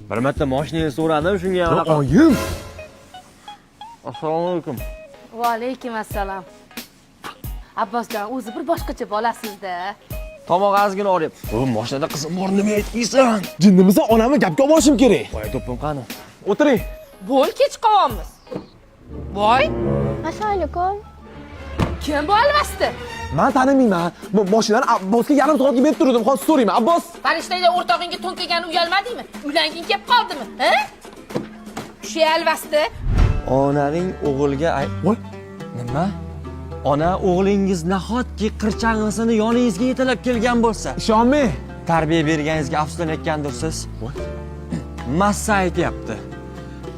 Bir marta mashinangizni so'radim, shunga anaqa. Oyim. Assalomu alaykum. Va alaykum assalom. Abbosjon, o'zi bir boshqacha bolasizda. Tomoq ozgina oryapti. O, mashinada qizim bor, nima aytmaysan? Jinnimisan, onamni gapga borishim kerak. Voy, to'pim qani? O'tiring. Bo'l kech qolamiz. Voy, Assalomu alaykum. kim bu alvasti? Men tanimayman. Mashinani Abbosga yarim soatga berib turdim. Hozir so'rayman. Abbos. Farishtaga o'rtog'ingga to'nkagani uyalmadingmi? Uylanging kelib qoldimi? Ha? Shu alvasti. Onaning o'g'ilga Voy. nima? Ona o'g'lingiz nahotki qirchang'isini yoningizga yetalab kelgan bo'lsa, Ishonmay. tarbiya berganingizga afsuslanayotgandirsiz. Massa aytyapti.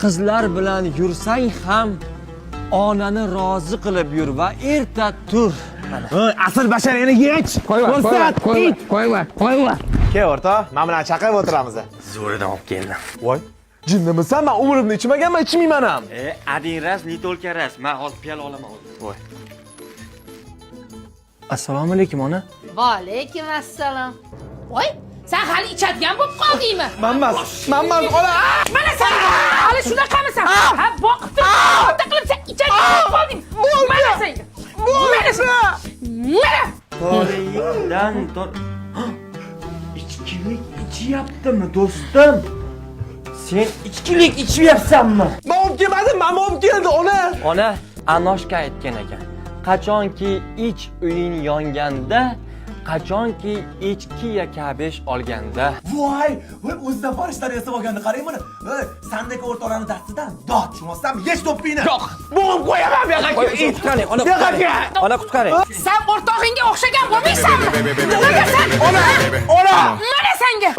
Qizlar bilan yursang ham onani rozi qilib yur va erta tur. Voy, asl basharangni yech. Qo'yma. Ke o'rta, men bilan chaqirib o'tiramiz. Zo'ridan olib keldim. Voy. Jinnimisan? Men umrimda ichmaganman, ichmayman ham. Ading ras, ni to'lka ras. Men hozir piyola olaman. Voy. Assalomu alaykum ona. Va alaykum assalom. Voy, sen hali ichadigan bo'lib qoldingmi? Manmas, ola. Mana sen hali shunaqamisan? Ha, boqib turib, o'ta qilib sen ichadigan bo'lib qolding. Mana senga. Mana. To'ringdan ichkilik ichyaptimi, do'stim? Sen ichkilik ichyapsanmi? Men olib kelmadim, men olib keldi, ona. Ona Anoshka aytgan ekan. Qachonki ich uying yonganda, qachonki ich kiya kabesh olganda. Voy, o'zidan farishtalar yasab olganini qarang mana. Sandek o'rtoqlarning dastidan dod tushmasam, yech to'pingni. Yo'q, bo'g'ib qo'yaman bu yoqqa. Qutqaring, ona qutqaring. Ona qutqaring. Sen o'rtog'ingga o'xshagan bo'lmaysanmi? Nimaga sen? Ona. Mana senga.